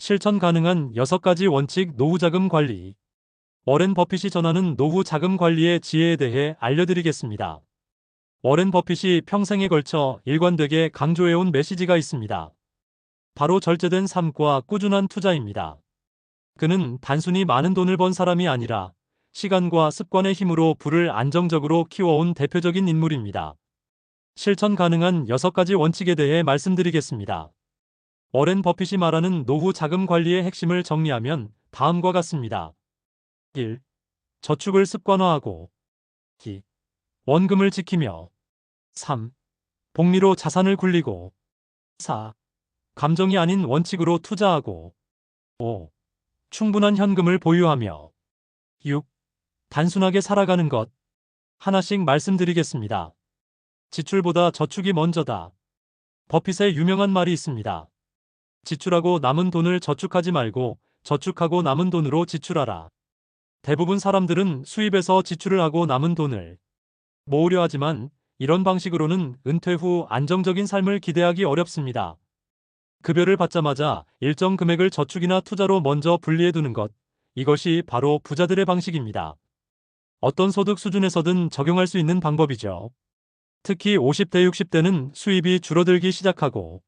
실천 가능한 6가지 원칙 노후 자금 관리. 워렌 버핏이 전하는 노후 자금 관리의 지혜에 대해 알려드리겠습니다. 워렌 버핏이 평생에 걸쳐 일관되게 강조해온 메시지가 있습니다. 바로 절제된 삶과 꾸준한 투자입니다. 그는 단순히 많은 돈을 번 사람이 아니라 시간과 습관의 힘으로 부를 안정적으로 키워온 대표적인 인물입니다. 실천 가능한 6가지 원칙에 대해 말씀드리겠습니다. 워렌 버핏이 말하는 노후 자금 관리의 핵심을 정리하면 다음과 같습니다. 1. 저축을 습관화하고 2. 원금을 지키며 3. 복리로 자산을 굴리고 4. 감정이 아닌 원칙으로 투자하고 5. 충분한 현금을 보유하며 6. 단순하게 살아가는 것. 하나씩 말씀드리겠습니다. 지출보다 저축이 먼저다. 버핏의 유명한 말이 있습니다. 지출하고 남은 돈을 저축하지 말고 저축하고 남은 돈으로 지출하라. 대부분 사람들은 수입에서 지출을 하고 남은 돈을 모으려 하지만 이런 방식으로는 은퇴 후 안정적인 삶을 기대하기 어렵습니다. 급여를 받자마자 일정 금액을 저축이나 투자로 먼저 분리해 두는 것. 이것이 바로 부자들의 방식입니다. 어떤 소득 수준에서든 적용할 수 있는 방법이죠. 특히 50대, 60대는 수입이 줄어들기 시작하고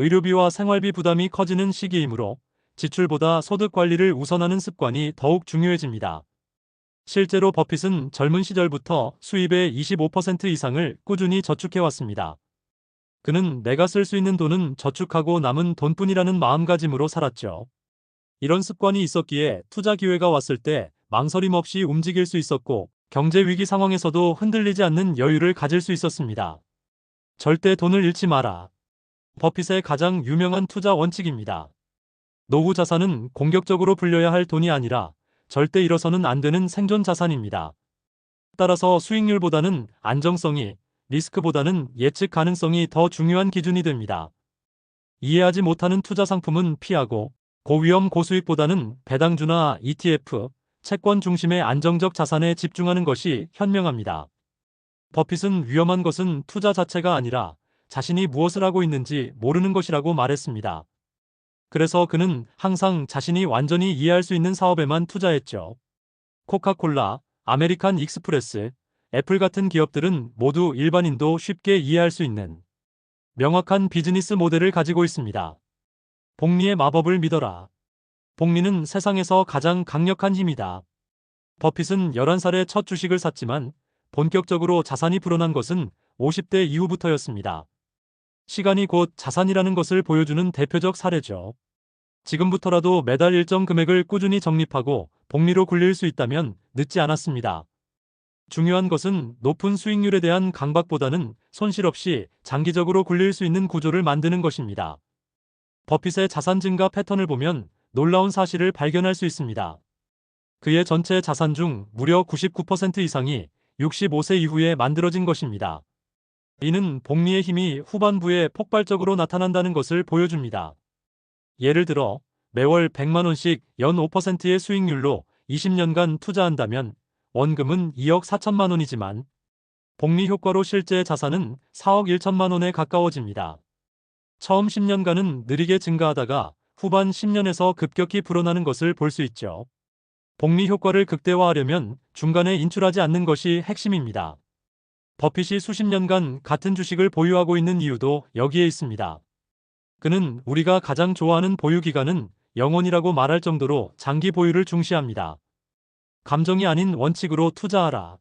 의료비와 생활비 부담이 커지는 시기이므로 지출보다 소득 관리를 우선하는 습관이 더욱 중요해집니다. 실제로 버핏은 젊은 시절부터 수입의 25% 이상을 꾸준히 저축해왔습니다. 그는 내가 쓸 수 있는 돈은 저축하고 남은 돈뿐이라는 마음가짐으로 살았죠. 이런 습관이 있었기에 투자 기회가 왔을 때 망설임 없이 움직일 수 있었고 경제 위기 상황에서도 흔들리지 않는 여유를 가질 수 있었습니다. 절대 돈을 잃지 마라. 버핏의 가장 유명한 투자 원칙입니다. 노후 자산은 공격적으로 불려야 할 돈이 아니라 절대 잃어서는 안 되는 생존 자산입니다. 따라서 수익률보다는 안정성이, 리스크보다는 예측 가능성이 더 중요한 기준이 됩니다. 이해하지 못하는 투자 상품은 피하고 고위험 고수익보다는 배당주나 ETF, 채권 중심의 안정적 자산에 집중하는 것이 현명합니다. 버핏은 위험한 것은 투자 자체가 아니라 자신이 무엇을 하고 있는지 모르는 것이라고 말했습니다. 그래서 그는 항상 자신이 완전히 이해할 수 있는 사업에만 투자했죠. 코카콜라, 아메리칸 익스프레스, 애플 같은 기업들은 모두 일반인도 쉽게 이해할 수 있는 명확한 비즈니스 모델을 가지고 있습니다. 복리의 마법을 믿어라. 복리는 세상에서 가장 강력한 힘이다. 버핏은 11살에 첫 주식을 샀지만 본격적으로 자산이 불어난 것은 50대 이후부터였습니다. 시간이 곧 자산이라는 것을 보여주는 대표적 사례죠. 지금부터라도 매달 일정 금액을 꾸준히 적립하고 복리로 굴릴 수 있다면 늦지 않았습니다. 중요한 것은 높은 수익률에 대한 강박보다는 손실 없이 장기적으로 굴릴 수 있는 구조를 만드는 것입니다. 버핏의 자산 증가 패턴을 보면 놀라운 사실을 발견할 수 있습니다. 그의 전체 자산 중 무려 99% 이상이 65세 이후에 만들어진 것입니다. 이는 복리의 힘이 후반부에 폭발적으로 나타난다는 것을 보여줍니다. 예를 들어 매월 100만 원씩 연 5%의 수익률로 20년간 투자한다면 원금은 2억 4천만 원이지만 복리 효과로 실제 자산은 4억 1천만 원에 가까워집니다. 처음 10년간은 느리게 증가하다가 후반 10년에서 급격히 불어나는 것을 볼 수 있죠. 복리 효과를 극대화하려면 중간에 인출하지 않는 것이 핵심입니다. 버핏이 수십 년간 같은 주식을 보유하고 있는 이유도 여기에 있습니다. 그는 우리가 가장 좋아하는 보유 기간은 영원이라고 말할 정도로 장기 보유를 중시합니다. 감정이 아닌 원칙으로 투자하라.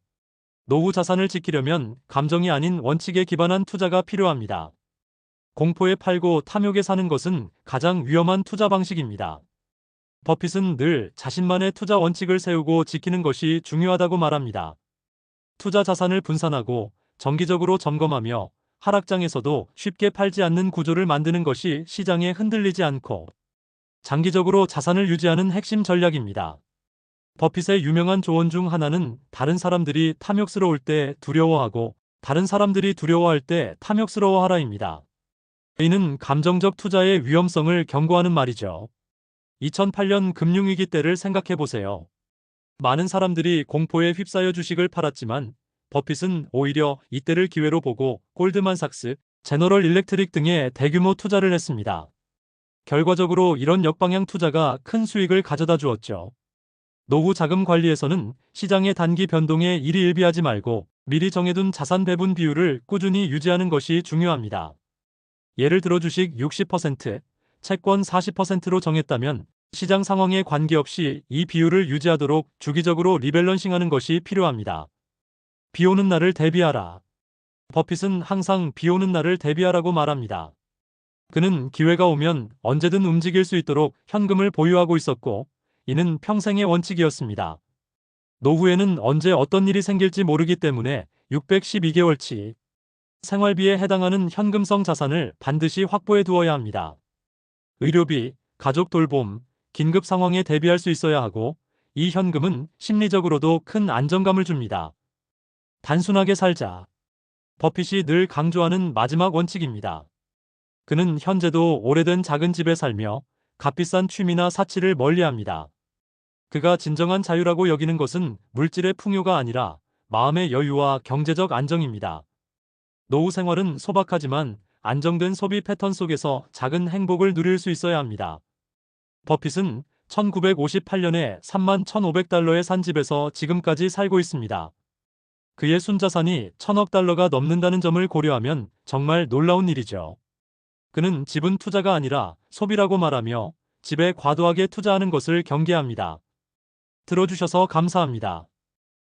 노후 자산을 지키려면 감정이 아닌 원칙에 기반한 투자가 필요합니다. 공포에 팔고 탐욕에 사는 것은 가장 위험한 투자 방식입니다. 버핏은 늘 자신만의 투자 원칙을 세우고 지키는 것이 중요하다고 말합니다. 투자 자산을 분산하고 정기적으로 점검하며 하락장에서도 쉽게 팔지 않는 구조를 만드는 것이 시장에 흔들리지 않고 장기적으로 자산을 유지하는 핵심 전략입니다. 버핏의 유명한 조언 중 하나는 다른 사람들이 탐욕스러울 때 두려워하고 다른 사람들이 두려워할 때 탐욕스러워하라입니다. 이는 감정적 투자의 위험성을 경고하는 말이죠. 2008년 금융위기 때를 생각해 보세요. 많은 사람들이 공포에 휩싸여 주식을 팔았지만 버핏은 오히려 이때를 기회로 보고 골드만삭스, 제너럴 일렉트릭 등의 대규모 투자를 했습니다. 결과적으로 이런 역방향 투자가 큰 수익을 가져다 주었죠. 노후 자금 관리에서는 시장의 단기 변동에 일희일비하지 말고 미리 정해둔 자산 배분 비율을 꾸준히 유지하는 것이 중요합니다. 예를 들어 주식 60%, 채권 40%로 정했다면 시장 상황에 관계없이 이 비율을 유지하도록 주기적으로 리밸런싱하는 것이 필요합니다. 비 오는 날을 대비하라. 버핏은 항상 비 오는 날을 대비하라고 말합니다. 그는 기회가 오면 언제든 움직일 수 있도록 현금을 보유하고 있었고, 이는 평생의 원칙이었습니다. 노후에는 언제 어떤 일이 생길지 모르기 때문에 612개월치 생활비에 해당하는 현금성 자산을 반드시 확보해 두어야 합니다. 의료비, 가족 돌봄, 긴급 상황에 대비할 수 있어야 하고, 이 현금은 심리적으로도 큰 안정감을 줍니다. 단순하게 살자. 버핏이 늘 강조하는 마지막 원칙입니다. 그는 현재도 오래된 작은 집에 살며 값비싼 취미나 사치를 멀리합니다. 그가 진정한 자유라고 여기는 것은 물질의 풍요가 아니라 마음의 여유와 경제적 안정입니다. 노후 생활은 소박하지만 안정된 소비 패턴 속에서 작은 행복을 누릴 수 있어야 합니다. 버핏은 1958년에 31,500달러에 산 집에서 지금까지 살고 있습니다. 그의 순자산이 1,000억 달러가 넘는다는 점을 고려하면 정말 놀라운 일이죠. 그는 집은 투자가 아니라 소비라고 말하며 집에 과도하게 투자하는 것을 경계합니다. 들어주셔서 감사합니다.